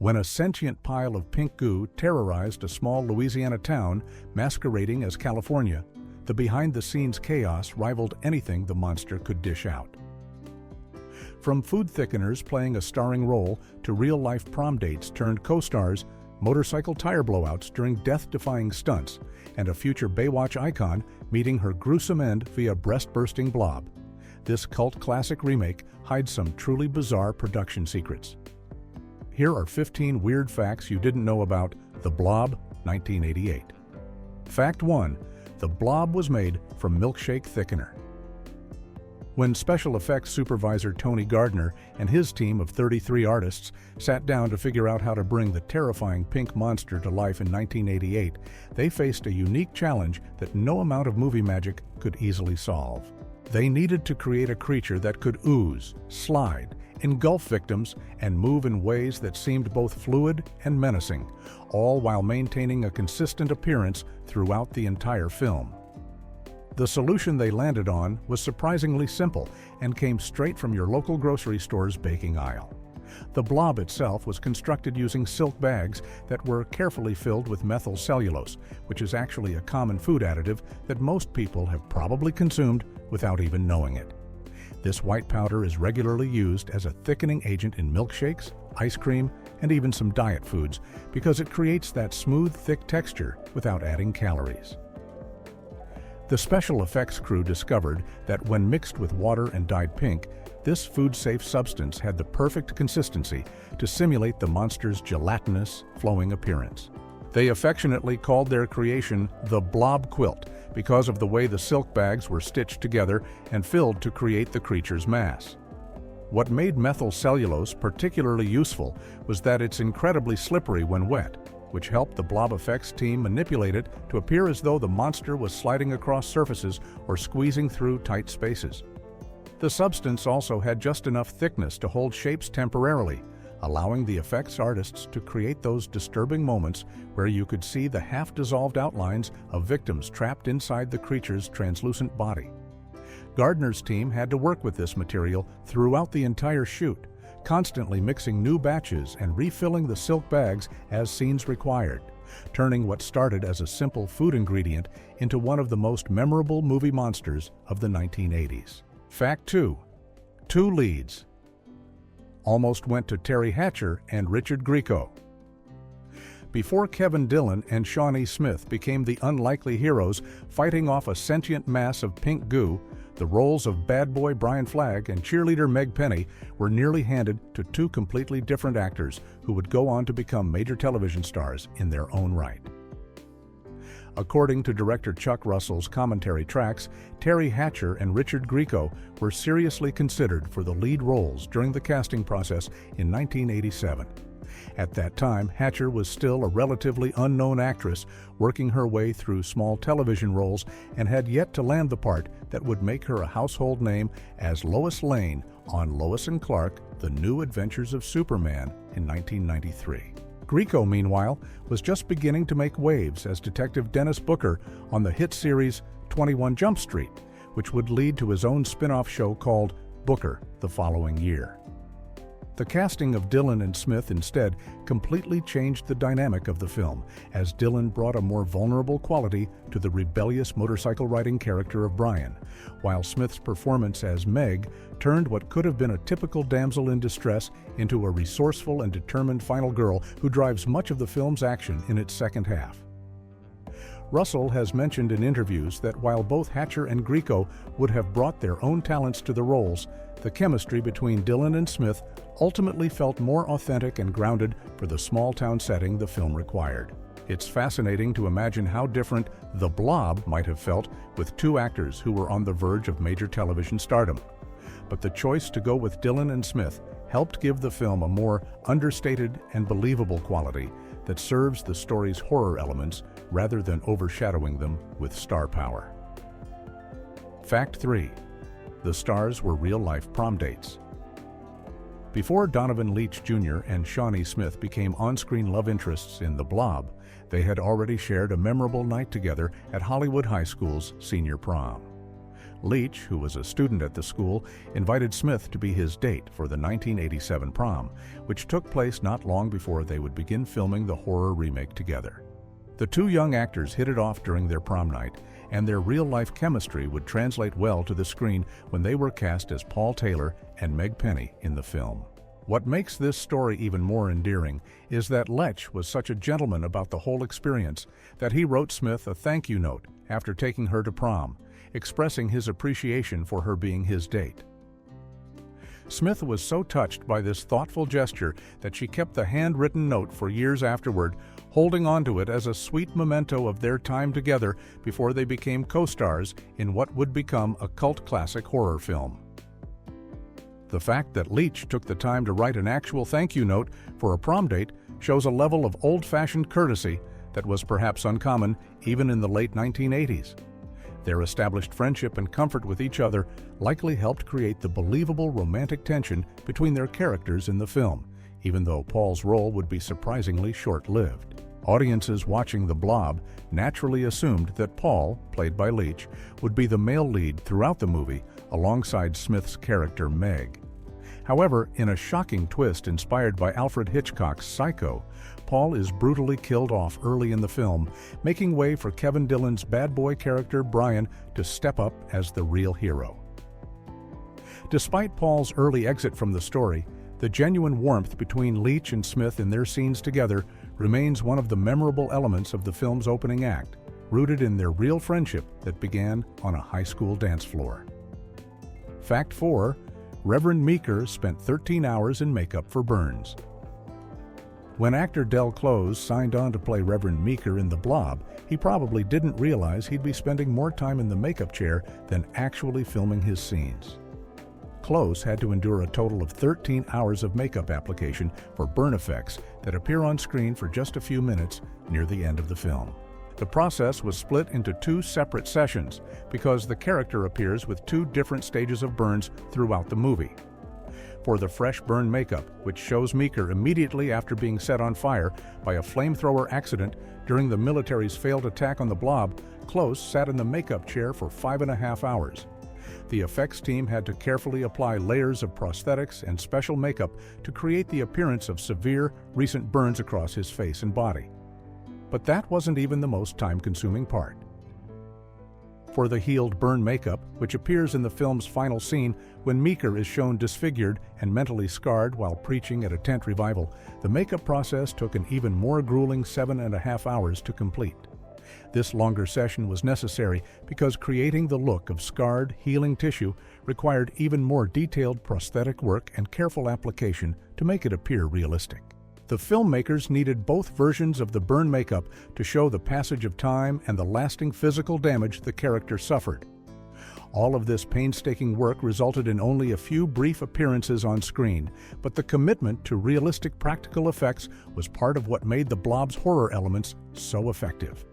when a sentient pile of pink goo terrorized a small Louisiana town masquerading as California, the behind-the-scenes chaos rivaled anything the monster could dish out. From food thickeners playing a starring role to real-life prom dates turned co-stars, motorcycle tire blowouts during death-defying stunts, and a future Baywatch icon meeting her gruesome end via breast-bursting Blob, this cult classic remake hides some truly bizarre production secrets. Here are 15 weird facts you didn't know about The Blob, 1988. Fact 1. The Blob was made from milkshake thickener. When special effects supervisor Tony Gardner and his team of 33 artists sat down to figure out how to bring the terrifying pink monster to life in 1988, they faced a unique challenge that no amount of movie magic could easily solve. They needed to create a creature that could ooze, slide, engulf victims, and move in ways that seemed both fluid and menacing, all while maintaining a consistent appearance throughout the entire film. The solution they landed on was surprisingly simple and came straight from your local grocery store's baking aisle. The Blob itself was constructed using silk bags that were carefully filled with methyl cellulose, which is actually a common food additive that most people have probably consumed without even knowing it. This white powder is regularly used as a thickening agent in milkshakes, ice cream, and even some diet foods because it creates that smooth, thick texture without adding calories. The special effects crew discovered that when mixed with water and dyed pink, this food-safe substance had the perfect consistency to simulate the monster's gelatinous, flowing appearance. They affectionately called their creation the Blob quilt because of the way the silk bags were stitched together and filled to create the creature's mass. What made methyl cellulose particularly useful was that it's incredibly slippery when wet, which helped the Blob effects team manipulate it to appear as though the monster was sliding across surfaces or squeezing through tight spaces. The substance also had just enough thickness to hold shapes temporarily, allowing the effects artists to create those disturbing moments where you could see the half-dissolved outlines of victims trapped inside the creature's translucent body. Gardner's team had to work with this material throughout the entire shoot, constantly mixing new batches and refilling the silk bags as scenes required, turning what started as a simple food ingredient into one of the most memorable movie monsters of the 1980s. Fact 2. Two leads. Almost went to Teri Hatcher and Richard Grieco. Before Kevin Dillon and Shawnee Smith became the unlikely heroes fighting off a sentient mass of pink goo, the roles of bad boy Brian Flagg and cheerleader Meg Penny were nearly handed to two completely different actors who would go on to become major television stars in their own right. According to director Chuck Russell's commentary tracks, Teri Hatcher and Richard Grieco were seriously considered for the lead roles during the casting process in 1987. At that time, Hatcher was still a relatively unknown actress working her way through small television roles and had yet to land the part that would make her a household name as Lois Lane on Lois and Clark: The New Adventures of Superman in 1993. Grieco, meanwhile, was just beginning to make waves as Detective Dennis Booker on the hit series 21 Jump Street, which would lead to his own spin-off show called Booker the following year. The casting of Dillon and Smith instead completely changed the dynamic of the film, as Dillon brought a more vulnerable quality to the rebellious motorcycle-riding character of Brian, while Smith's performance as Meg turned what could have been a typical damsel in distress into a resourceful and determined final girl who drives much of the film's action in its second half. Russell has mentioned in interviews that while both Hatcher and Grieco would have brought their own talents to the roles, the chemistry between Dillon and Smith ultimately felt more authentic and grounded for the small-town setting the film required. It's fascinating to imagine how different The Blob might have felt with two actors who were on the verge of major television stardom. But the choice to go with Dillon and Smith helped give the film a more understated and believable quality that serves the story's horror elements rather than overshadowing them with star power. Fact 3. The stars were real-life prom dates. Before Donovan Leitch Jr. and Shawnee Smith became on-screen love interests in The Blob, they had already shared a memorable night together at Hollywood High School's senior prom. Leach, who was a student at the school, invited Smith to be his date for the 1987 prom, which took place not long before they would begin filming the horror remake together. The two young actors hit it off during their prom night, and their real-life chemistry would translate well to the screen when they were cast as Paul Taylor and Meg Penny in the film. What makes this story even more endearing is that Lech was such a gentleman about the whole experience that he wrote Smith a thank you note after taking her to prom, expressing his appreciation for her being his date. Smith was so touched by this thoughtful gesture that she kept the handwritten note for years afterward, holding onto it as a sweet memento of their time together before they became co-stars in what would become a cult classic horror film. The fact that Leach took the time to write an actual thank you note for a prom date shows a level of old-fashioned courtesy that was perhaps uncommon even in the late 1980s. Their established friendship and comfort with each other likely helped create the believable romantic tension between their characters in the film, even though Paul's role would be surprisingly short-lived. Audiences watching The Blob naturally assumed that Paul, played by Leach, would be the male lead throughout the movie alongside Smith's character Meg. However, in a shocking twist inspired by Alfred Hitchcock's Psycho, Paul is brutally killed off early in the film, making way for Kevin Dillon's bad boy character Brian to step up as the real hero. Despite Paul's early exit from the story, the genuine warmth between Leach and Smith in their scenes together remains one of the memorable elements of the film's opening act, rooted in their real friendship that began on a high school dance floor. Fact 4. Reverend Meeker spent 13 hours in makeup for Burns. When actor Del Close signed on to play Reverend Meeker in The Blob, he probably didn't realize he'd be spending more time in the makeup chair than actually filming his scenes. Close had to endure a total of 13 hours of makeup application for burn effects that appear on screen for just a few minutes near the end of the film. The process was split into 2 separate sessions because the character appears with 2 different stages of burns throughout the movie. For the fresh burn makeup, which shows Meeker immediately after being set on fire by a flamethrower accident during the military's failed attack on the Blob, Close sat in the makeup chair for 5.5 hours. The effects team had to carefully apply layers of prosthetics and special makeup to create the appearance of severe, recent burns across his face and body. But that wasn't even the most time-consuming part. For the healed burn makeup, which appears in the film's final scene when Meeker is shown disfigured and mentally scarred while preaching at a tent revival, the makeup process took an even more grueling 7.5 hours to complete. This longer session was necessary because creating the look of scarred, healing tissue required even more detailed prosthetic work and careful application to make it appear realistic. The filmmakers needed both versions of the burn makeup to show the passage of time and the lasting physical damage the character suffered. All of this painstaking work resulted in only a few brief appearances on screen, but the commitment to realistic practical effects was part of what made The Blob's horror elements so effective.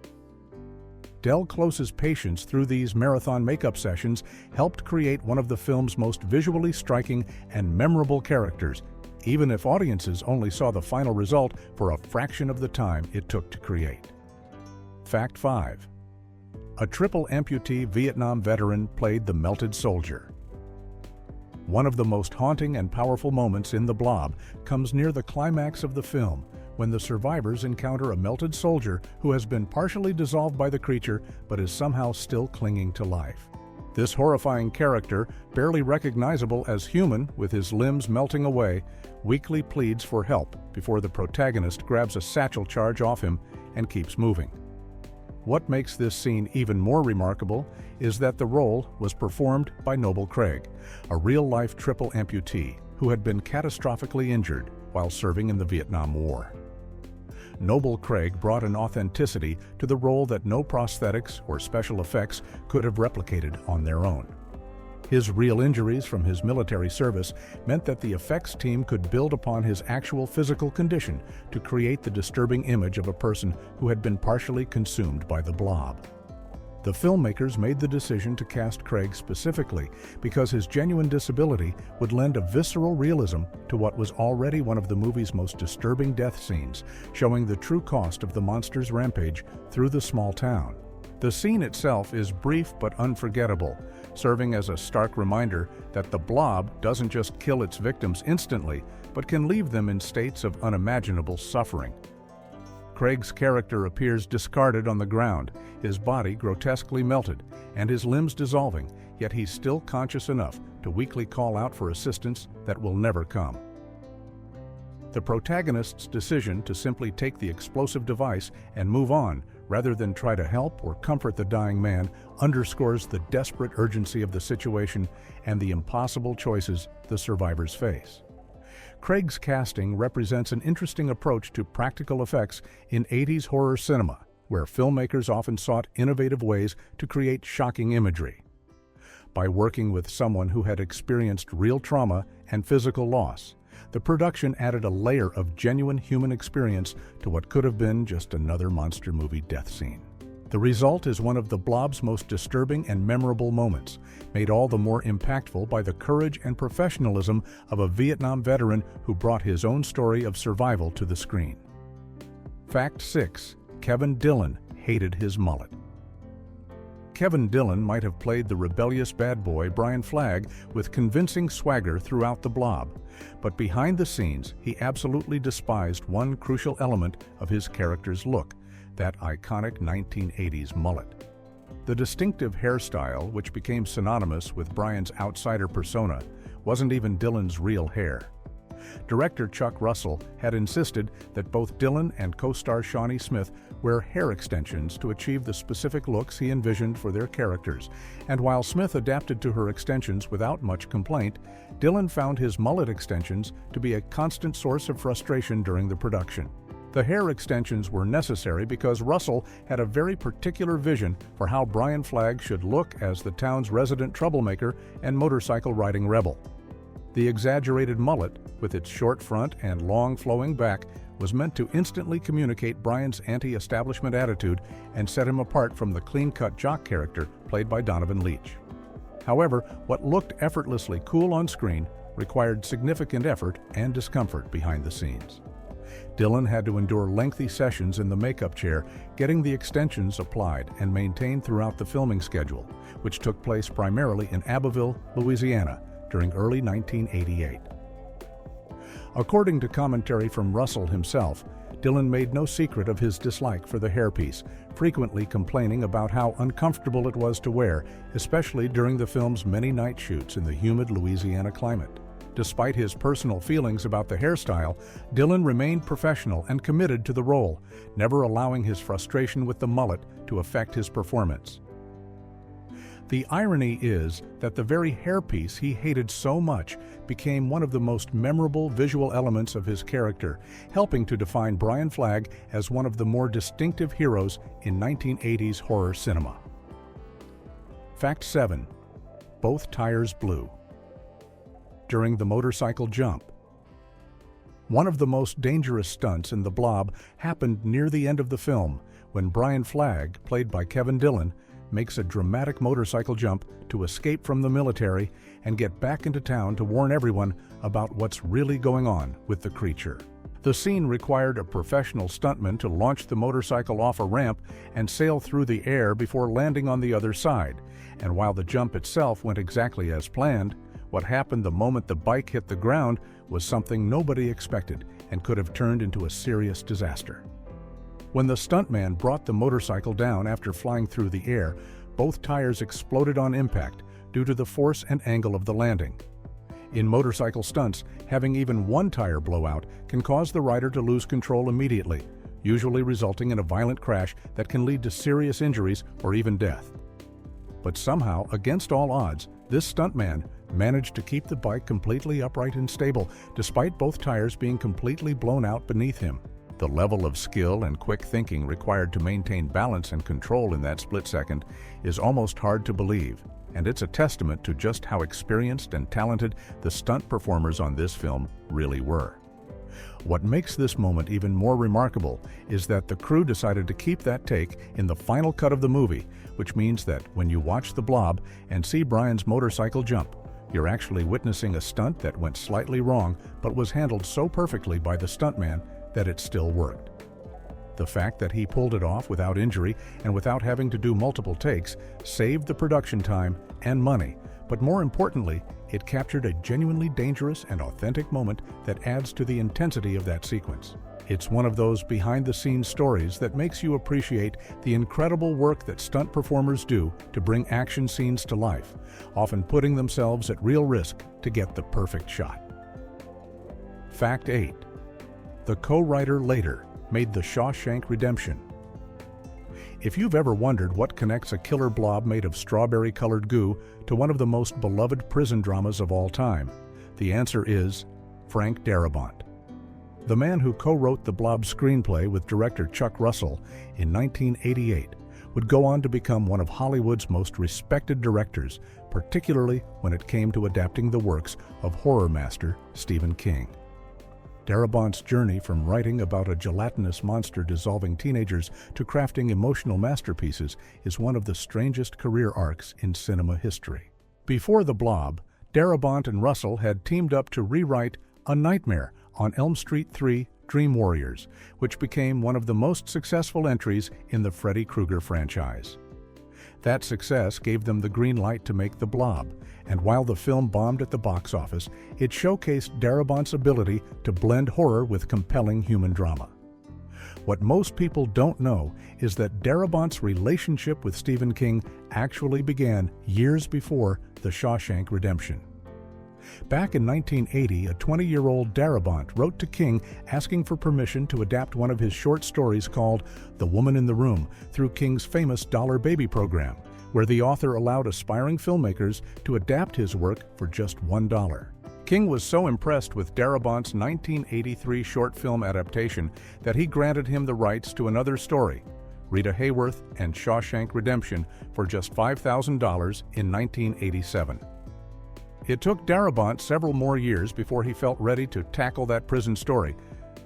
Del Close's patience through these marathon makeup sessions helped create one of the film's most visually striking and memorable characters, even if audiences only saw the final result for a fraction of the time it took to create. Fact 5. A triple amputee Vietnam veteran played the melted soldier. One of the most haunting and powerful moments in The Blob comes near the climax of the film, when the survivors encounter a melted soldier who has been partially dissolved by the creature but is somehow still clinging to life. This horrifying character, barely recognizable as human with his limbs melting away, weakly pleads for help before the protagonist grabs a satchel charge off him and keeps moving. What makes this scene even more remarkable is that the role was performed by Noble Craig, a real-life triple amputee who had been catastrophically injured while serving in the Vietnam War. Noble Craig brought an authenticity to the role that no prosthetics or special effects could have replicated on their own. His real injuries from his military service meant that the effects team could build upon his actual physical condition to create the disturbing image of a person who had been partially consumed by the Blob. The filmmakers made the decision to cast Craig specifically because his genuine disability would lend a visceral realism to what was already one of the movie's most disturbing death scenes, showing the true cost of the monster's rampage through the small town. The scene itself is brief but unforgettable, serving as a stark reminder that the Blob doesn't just kill its victims instantly, but can leave them in states of unimaginable suffering. Craig's character appears discarded on the ground, his body grotesquely melted, and his limbs dissolving, yet he's still conscious enough to weakly call out for assistance that will never come. The protagonist's decision to simply take the explosive device and move on, rather than try to help or comfort the dying man, underscores the desperate urgency of the situation and the impossible choices the survivors face. Craig's casting represents an interesting approach to practical effects in 80s horror cinema, where filmmakers often sought innovative ways to create shocking imagery. By working with someone who had experienced real trauma and physical loss, the production added a layer of genuine human experience to what could have been just another monster movie death scene. The result is one of the Blob's most disturbing and memorable moments, made all the more impactful by the courage and professionalism of a Vietnam veteran who brought his own story of survival to the screen. Fact 6. Kevin Dillon hated his mullet. Kevin Dillon might have played the rebellious bad boy Brian Flagg with convincing swagger throughout The Blob, but behind the scenes he absolutely despised one crucial element of his character's look, that iconic 1980s mullet. The distinctive hairstyle, which became synonymous with Brian's outsider persona, wasn't even Dillon's real hair. Director Chuck Russell had insisted that both Dillon and co-star Shawnee Smith wear hair extensions to achieve the specific looks he envisioned for their characters, and while Smith adapted to her extensions without much complaint, Dillon found his mullet extensions to be a constant source of frustration during the production. The hair extensions were necessary because Russell had a very particular vision for how Brian Flagg should look as the town's resident troublemaker and motorcycle riding rebel. The exaggerated mullet, with its short front and long flowing back, was meant to instantly communicate Brian's anti-establishment attitude and set him apart from the clean-cut jock character played by Donovan Leitch. However, what looked effortlessly cool on screen required significant effort and discomfort behind the scenes. Dillon had to endure lengthy sessions in the makeup chair, getting the extensions applied and maintained throughout the filming schedule, which took place primarily in Abbeville, Louisiana, during early 1988. According to commentary from Russell himself, Dillon made no secret of his dislike for the hairpiece, frequently complaining about how uncomfortable it was to wear, especially during the film's many night shoots in the humid Louisiana climate. Despite his personal feelings about the hairstyle, Dillon remained professional and committed to the role, never allowing his frustration with the mullet to affect his performance. The irony is that the very hairpiece he hated so much became one of the most memorable visual elements of his character, helping to define Brian Flagg as one of the more distinctive heroes in 1980s horror cinema. Fact 7. Both tires blew. During the motorcycle jump. One of the most dangerous stunts in The Blob happened near the end of the film, when Brian Flagg, played by Kevin Dillon, makes a dramatic motorcycle jump to escape from the military and get back into town to warn everyone about what's really going on with the creature. The scene required a professional stuntman to launch the motorcycle off a ramp and sail through the air before landing on the other side, and while the jump itself went exactly as planned, what happened the moment the bike hit the ground was something nobody expected and could have turned into a serious disaster. When the stuntman brought the motorcycle down after flying through the air, both tires exploded on impact due to the force and angle of the landing. In motorcycle stunts, having even one tire blowout can cause the rider to lose control immediately, usually resulting in a violent crash that can lead to serious injuries or even death. But somehow, against all odds, this stuntman managed to keep the bike completely upright and stable, despite both tires being completely blown out beneath him. The level of skill and quick thinking required to maintain balance and control in that split second is almost hard to believe, and it's a testament to just how experienced and talented the stunt performers on this film really were. What makes this moment even more remarkable is that the crew decided to keep that take in the final cut of the movie, which means that when you watch The Blob and see Brian's motorcycle jump, you're actually witnessing a stunt that went slightly wrong but was handled so perfectly by the stuntman that it still worked. The fact that he pulled it off without injury and without having to do multiple takes saved the production time and money, but more importantly, it captured a genuinely dangerous and authentic moment that adds to the intensity of that sequence. It's one of those behind-the-scenes stories that makes you appreciate the incredible work that stunt performers do to bring action scenes to life, often putting themselves at real risk to get the perfect shot. Fact 8. The co-writer later made The Shawshank Redemption. If you've ever wondered what connects a killer blob made of strawberry-colored goo to one of the most beloved prison dramas of all time, the answer is Frank Darabont. The man who co-wrote the Blob screenplay with director Chuck Russell in 1988 would go on to become one of Hollywood's most respected directors, particularly when it came to adapting the works of horror master Stephen King. Darabont's journey from writing about a gelatinous monster dissolving teenagers to crafting emotional masterpieces is one of the strangest career arcs in cinema history. Before The Blob, Darabont and Russell had teamed up to rewrite A Nightmare on Elm Street 3: Dream Warriors, which became one of the most successful entries in the Freddy Krueger franchise. That success gave them the green light to make The Blob, and while the film bombed at the box office, it showcased Darabont's ability to blend horror with compelling human drama. What most people don't know is that Darabont's relationship with Stephen King actually began years before The Shawshank Redemption. Back in 1980, a 20-year-old Darabont wrote to King asking for permission to adapt one of his short stories called The Woman in the Room through King's famous Dollar Baby program, where the author allowed aspiring filmmakers to adapt his work for just $1. King was so impressed with Darabont's 1983 short film adaptation that he granted him the rights to another story, Rita Hayworth and Shawshank Redemption, for just $5,000 in 1987. It took Darabont several more years before he felt ready to tackle that prison story,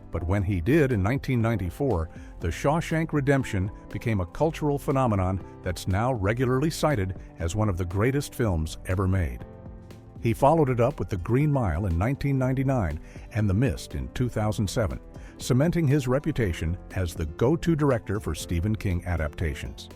but when he did in 1994, The Shawshank Redemption became a cultural phenomenon that's now regularly cited as one of the greatest films ever made. He followed it up with The Green Mile in 1999 and The Mist in 2007, cementing his reputation as the go-to director for Stephen King adaptations.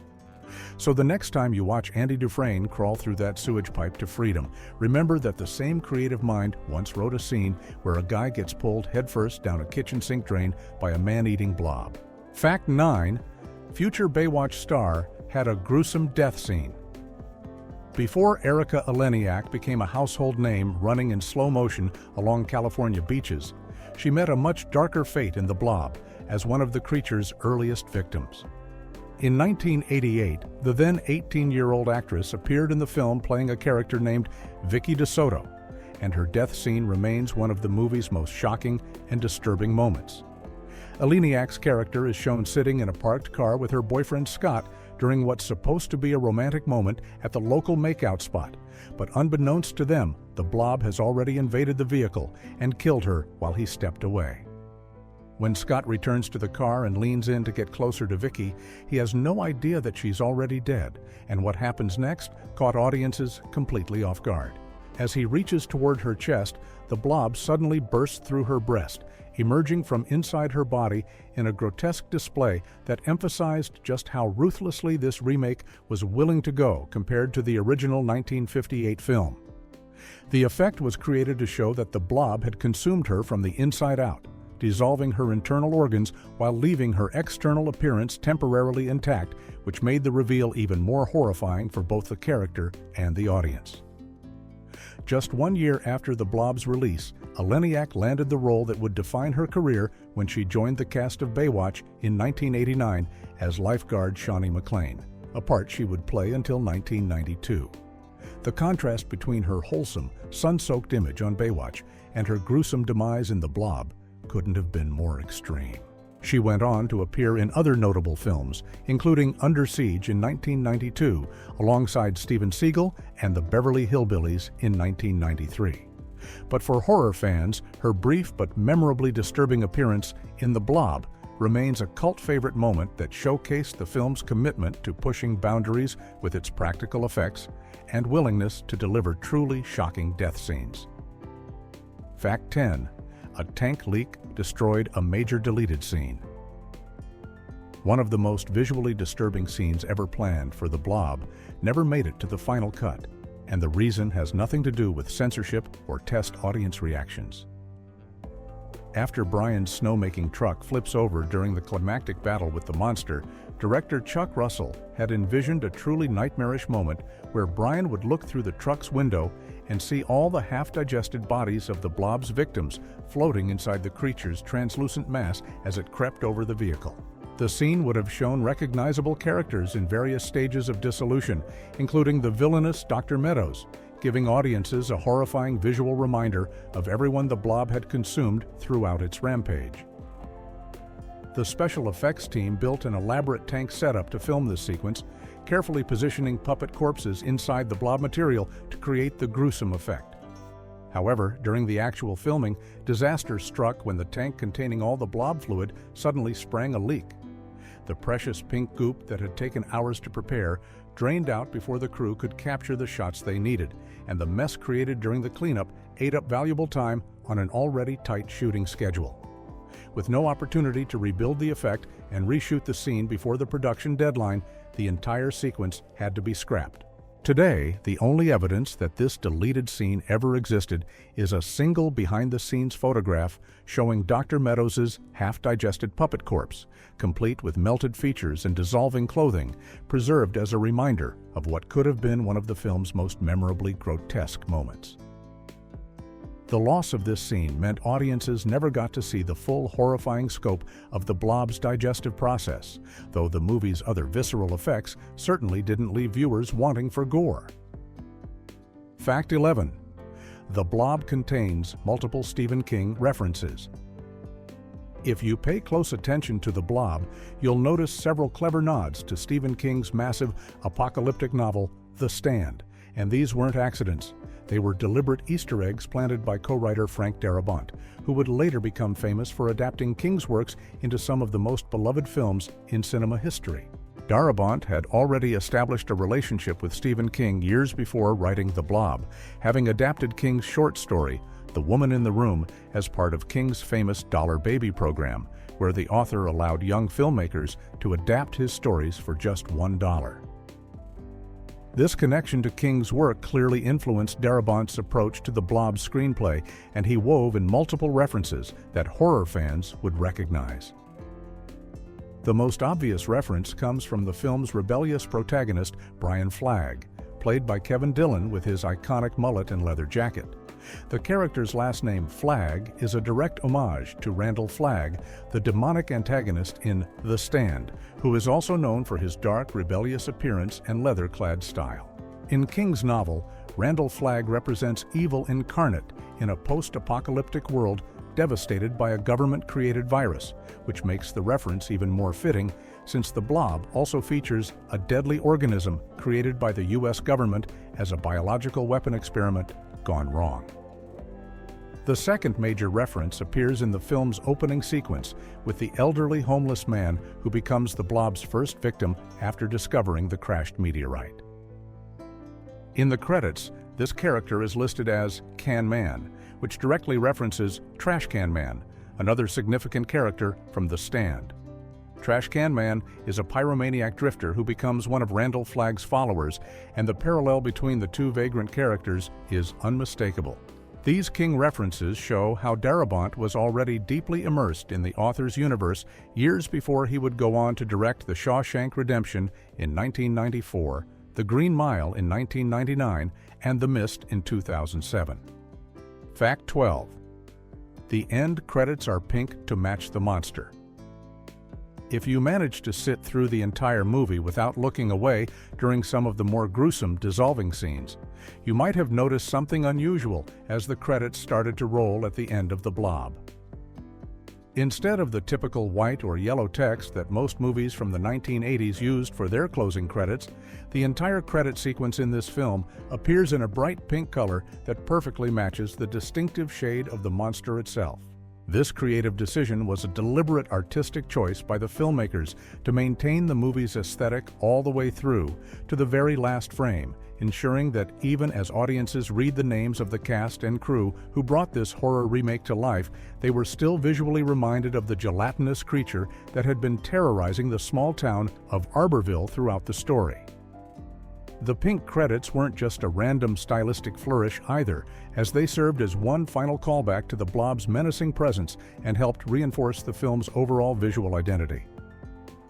So the next time you watch Andy Dufresne crawl through that sewage pipe to freedom, remember that the same creative mind once wrote a scene where a guy gets pulled headfirst down a kitchen sink drain by a man-eating blob. Fact 9. Future Baywatch star had a gruesome death scene. Before Erika Eleniak became a household name running in slow motion along California beaches, she met a much darker fate in The Blob as one of the creature's earliest victims. In 1988, the then 18-year-old actress appeared in the film playing a character named Vicky DeSoto, and her death scene remains one of the movie's most shocking and disturbing moments. Eleniak's character is shown sitting in a parked car with her boyfriend Scott during what's supposed to be a romantic moment at the local makeout spot, but unbeknownst to them, the Blob has already invaded the vehicle and killed her while he stepped away. When Scott returns to the car and leans in to get closer to Vicky, he has no idea that she's already dead, and what happens next caught audiences completely off guard. As he reaches toward her chest, the Blob suddenly bursts through her breast, emerging from inside her body in a grotesque display that emphasized just how ruthlessly this remake was willing to go compared to the original 1958 film. The effect was created to show that the Blob had consumed her from the inside out, dissolving her internal organs while leaving her external appearance temporarily intact, which made the reveal even more horrifying for both the character and the audience. Just 1 year after The Blob's release, Eleniak landed the role that would define her career when she joined the cast of Baywatch in 1989 as lifeguard Shawnee McClain, a part she would play until 1992. The contrast between her wholesome, sun-soaked image on Baywatch and her gruesome demise in The Blob couldn't have been more extreme. She went on to appear in other notable films, including Under Siege in 1992, alongside Steven Seagal and the Beverly Hillbillies in 1993. But for horror fans, her brief but memorably disturbing appearance in The Blob remains a cult favorite moment that showcased the film's commitment to pushing boundaries with its practical effects and willingness to deliver truly shocking death scenes. Fact 10. A tank leak destroyed a major deleted scene. One of the most visually disturbing scenes ever planned for The Blob never made it to the final cut, and the reason has nothing to do with censorship or test audience reactions. After Brian's snowmaking truck flips over during the climactic battle with the monster, director Chuck Russell had envisioned a truly nightmarish moment where Brian would look through the truck's window and see all the half-digested bodies of the Blob's victims floating inside the creature's translucent mass as it crept over the vehicle. The scene would have shown recognizable characters in various stages of dissolution, including the villainous Dr. Meadows, giving audiences a horrifying visual reminder of everyone the Blob had consumed throughout its rampage. The special effects team built an elaborate tank setup to film this sequence, carefully positioning puppet corpses inside the Blob material to create the gruesome effect. However, during the actual filming, disaster struck when the tank containing all the Blob fluid suddenly sprang a leak. The precious pink goop that had taken hours to prepare drained out before the crew could capture the shots they needed, and the mess created during the cleanup ate up valuable time on an already tight shooting schedule. With no opportunity to rebuild the effect and reshoot the scene before the production deadline, the entire sequence had to be scrapped. Today, the only evidence that this deleted scene ever existed is a single behind-the-scenes photograph showing Dr. Meadows' half-digested puppet corpse, complete with melted features and dissolving clothing, preserved as a reminder of what could have been one of the film's most memorably grotesque moments. The loss of this scene meant audiences never got to see the full horrifying scope of the Blob's digestive process, though the movie's other visceral effects certainly didn't leave viewers wanting for gore. Fact 11. The Blob contains multiple Stephen King references. If you pay close attention to The Blob, you'll notice several clever nods to Stephen King's massive apocalyptic novel, The Stand, and these weren't accidents. They were deliberate Easter eggs planted by co-writer Frank Darabont, who would later become famous for adapting King's works into some of the most beloved films in cinema history. Darabont had already established a relationship with Stephen King years before writing The Blob, having adapted King's short story, The Woman in the Room, as part of King's famous Dollar Baby program, where the author allowed young filmmakers to adapt his stories for just $1. This connection to King's work clearly influenced Darabont's approach to the Blob's screenplay, and he wove in multiple references that horror fans would recognize. The most obvious reference comes from the film's rebellious protagonist, Brian Flagg, played by Kevin Dillon with his iconic mullet and leather jacket. The character's last name, Flagg, is a direct homage to Randall Flagg, the demonic antagonist in The Stand, who is also known for his dark, rebellious appearance and leather-clad style. In King's novel, Randall Flagg represents evil incarnate in a post-apocalyptic world devastated by a government-created virus, which makes the reference even more fitting since The Blob also features a deadly organism created by the U.S. government as a biological weapon experiment gone wrong. The second major reference appears in the film's opening sequence with the elderly homeless man who becomes the Blob's first victim after discovering the crashed meteorite. In the credits, this character is listed as Can Man, which directly references Trash Can Man, another significant character from The Stand. Trash Can Man is a pyromaniac drifter who becomes one of Randall Flagg's followers, and the parallel between the two vagrant characters is unmistakable. These King references show how Darabont was already deeply immersed in the author's universe years before he would go on to direct The Shawshank Redemption in 1994, The Green Mile in 1999, and The Mist in 2007. Fact 12. The end credits are pink to match the monster. If you manage to sit through the entire movie without looking away during some of the more gruesome dissolving scenes, you might have noticed something unusual as the credits started to roll at the end of The Blob. Instead of the typical white or yellow text that most movies from the 1980s used for their closing credits, the entire credit sequence in this film appears in a bright pink color that perfectly matches the distinctive shade of the monster itself. This creative decision was a deliberate artistic choice by the filmmakers to maintain the movie's aesthetic all the way through to the very last frame, ensuring that even as audiences read the names of the cast and crew who brought this horror remake to life, they were still visually reminded of the gelatinous creature that had been terrorizing the small town of Arborville throughout the story. The pink credits weren't just a random stylistic flourish either, as they served as one final callback to the Blob's menacing presence and helped reinforce the film's overall visual identity.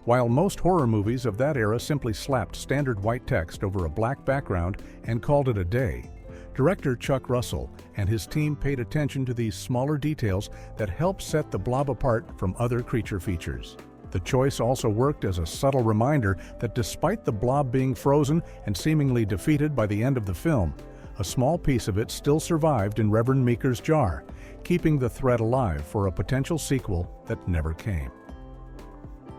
While most horror movies of that era simply slapped standard white text over a black background and called it a day, director Chuck Russell and his team paid attention to these smaller details that helped set the Blob apart from other creature features. The choice also worked as a subtle reminder that despite the Blob being frozen and seemingly defeated by the end of the film, a small piece of it still survived in Reverend Meeker's jar, keeping the threat alive for a potential sequel that never came.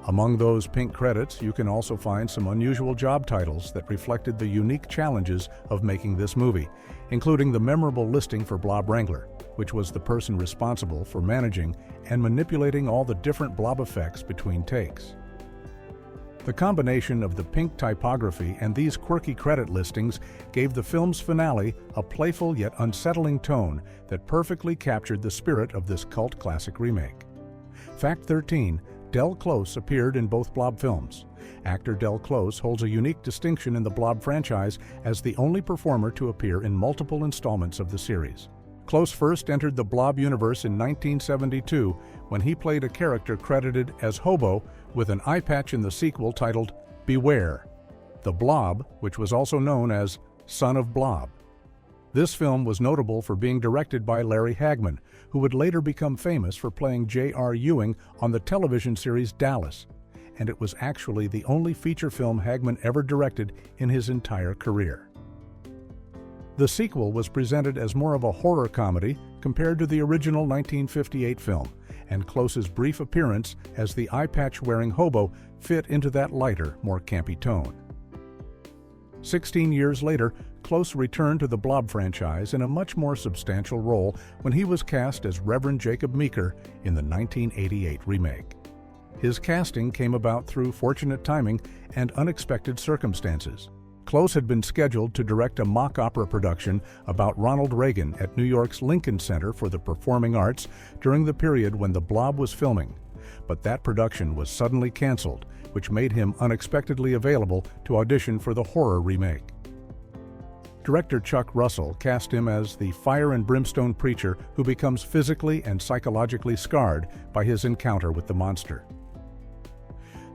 Among those pink credits, you can also find some unusual job titles that reflected the unique challenges of making this movie, including the memorable listing for Blob Wrangler, which was the person responsible for managing and manipulating all the different Blob effects between takes. The combination of the pink typography and these quirky credit listings gave the film's finale a playful yet unsettling tone that perfectly captured the spirit of this cult classic remake. Fact 13. Del Close appeared in both Blob films. Actor Del Close holds a unique distinction in the Blob franchise as the only performer to appear in multiple installments of the series. Close first entered the Blob universe in 1972 when he played a character credited as Hobo with an eye patch in the sequel titled Beware, the Blob, which was also known as Son of Blob. This film was notable for being directed by Larry Hagman, who would later become famous for playing J.R. Ewing on the television series Dallas, and it was actually the only feature film Hagman ever directed in his entire career. The sequel was presented as more of a horror comedy compared to the original 1958 film, and Close's brief appearance as the eye patch-wearing hobo fit into that lighter, more campy tone. 16 years later, Close returned to the Blob franchise in a much more substantial role when he was cast as Reverend Jacob Meeker in the 1988 remake. His casting came about through fortunate timing and unexpected circumstances. Close had been scheduled to direct a mock opera production about Ronald Reagan at New York's Lincoln Center for the Performing Arts during the period when the Blob was filming, but that production was suddenly canceled, which made him unexpectedly available to audition for the horror remake. Director Chuck Russell cast him as the fire and brimstone preacher who becomes physically and psychologically scarred by his encounter with the monster.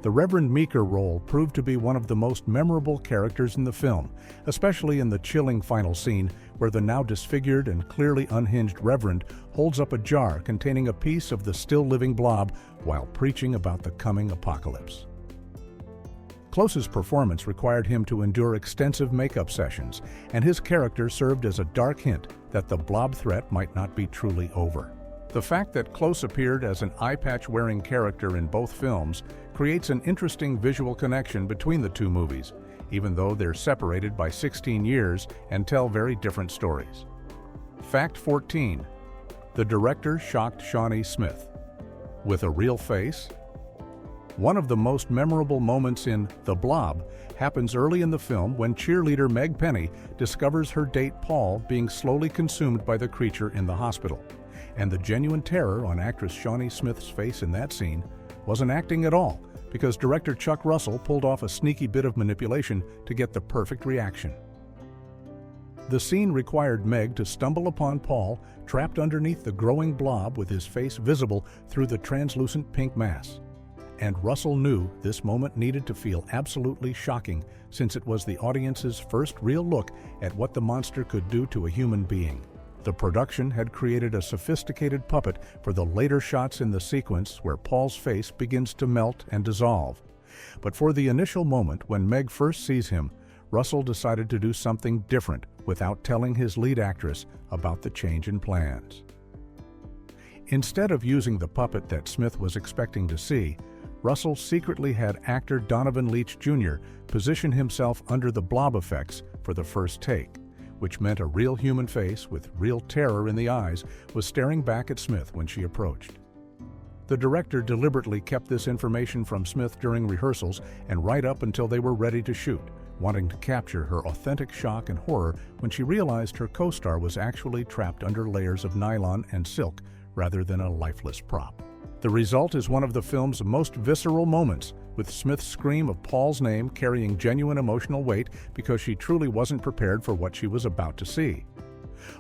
The Reverend Meeker role proved to be one of the most memorable characters in the film, especially in the chilling final scene where the now disfigured and clearly unhinged Reverend holds up a jar containing a piece of the still-living Blob while preaching about the coming apocalypse. Close's performance required him to endure extensive makeup sessions, and his character served as a dark hint that the Blob threat might not be truly over. The fact that Close appeared as an eye patch-wearing character in both films creates an interesting visual connection between the two movies, even though they're separated by 16 years and tell very different stories. Fact 14. The director shocked Shawnee Smith. With a real face? One of the most memorable moments in The Blob happens early in the film when cheerleader Meg Penny discovers her date Paul being slowly consumed by the creature in the hospital. And the genuine terror on actress Shawnee Smith's face in that scene wasn't acting at all, because director Chuck Russell pulled off a sneaky bit of manipulation to get the perfect reaction. The scene required Meg to stumble upon Paul trapped underneath the growing Blob with his face visible through the translucent pink mass. And Russell knew this moment needed to feel absolutely shocking, since it was the audience's first real look at what the monster could do to a human being. The production had created a sophisticated puppet for the later shots in the sequence where Paul's face begins to melt and dissolve. But for the initial moment when Meg first sees him, Russell decided to do something different without telling his lead actress about the change in plans. Instead of using the puppet that Smith was expecting to see, Russell secretly had actor Donovan Leitch Jr. position himself under the Blob effects for the first take, which meant a real human face with real terror in the eyes, was staring back at Smith when she approached. The director deliberately kept this information from Smith during rehearsals and right up until they were ready to shoot, wanting to capture her authentic shock and horror when she realized her co-star was actually trapped under layers of nylon and silk rather than a lifeless prop. The result is one of the film's most visceral moments, with Smith's scream of Paul's name carrying genuine emotional weight because she truly wasn't prepared for what she was about to see.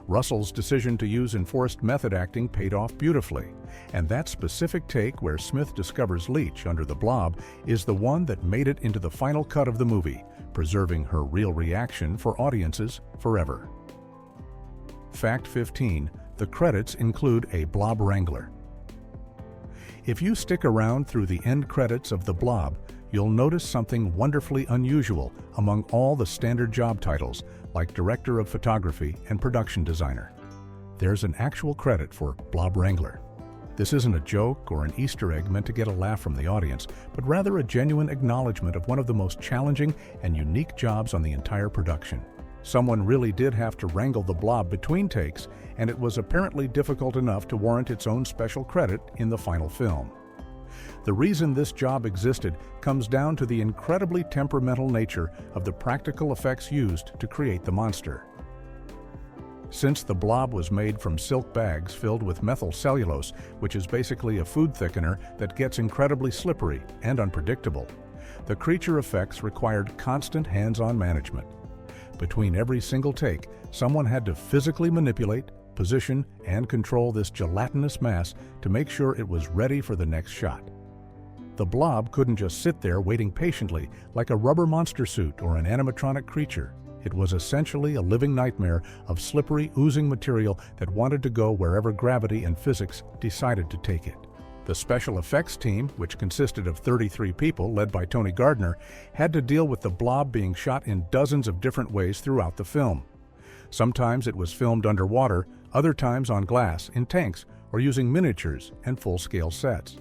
Russell's decision to use enforced method acting paid off beautifully, and that specific take where Smith discovers Leach under the blob is the one that made it into the final cut of the movie, preserving her real reaction for audiences forever. Fact 15. The credits include a blob wrangler. If you stick around through the end credits of The Blob, you'll notice something wonderfully unusual among all the standard job titles, like Director of Photography and Production Designer. There's an actual credit for Blob Wrangler. This isn't a joke or an Easter egg meant to get a laugh from the audience, but rather a genuine acknowledgement of one of the most challenging and unique jobs on the entire production. Someone really did have to wrangle the blob between takes, and it was apparently difficult enough to warrant its own special credit in the final film. The reason this job existed comes down to the incredibly temperamental nature of the practical effects used to create the monster. Since the blob was made from silk bags filled with methyl cellulose, which is basically a food thickener that gets incredibly slippery and unpredictable, the creature effects required constant hands-on management. Between every single take, someone had to physically manipulate, position, and control this gelatinous mass to make sure it was ready for the next shot. The blob couldn't just sit there waiting patiently like a rubber monster suit or an animatronic creature. It was essentially a living nightmare of slippery, oozing material that wanted to go wherever gravity and physics decided to take it. The special effects team, which consisted of 33 people led by Tony Gardner, had to deal with the blob being shot in dozens of different ways throughout the film. Sometimes it was filmed underwater, other times on glass, in tanks, or using miniatures and full-scale sets.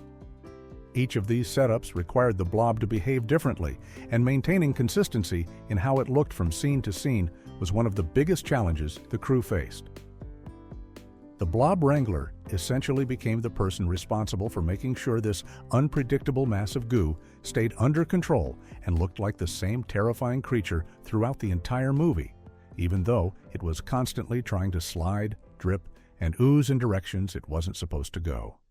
Each of these setups required the blob to behave differently, and maintaining consistency in how it looked from scene to scene was one of the biggest challenges the crew faced. The blob wrangler essentially became the person responsible for making sure this unpredictable mass of goo stayed under control and looked like the same terrifying creature throughout the entire movie, even though it was constantly trying to slide, drip, and ooze in directions it wasn't supposed to go.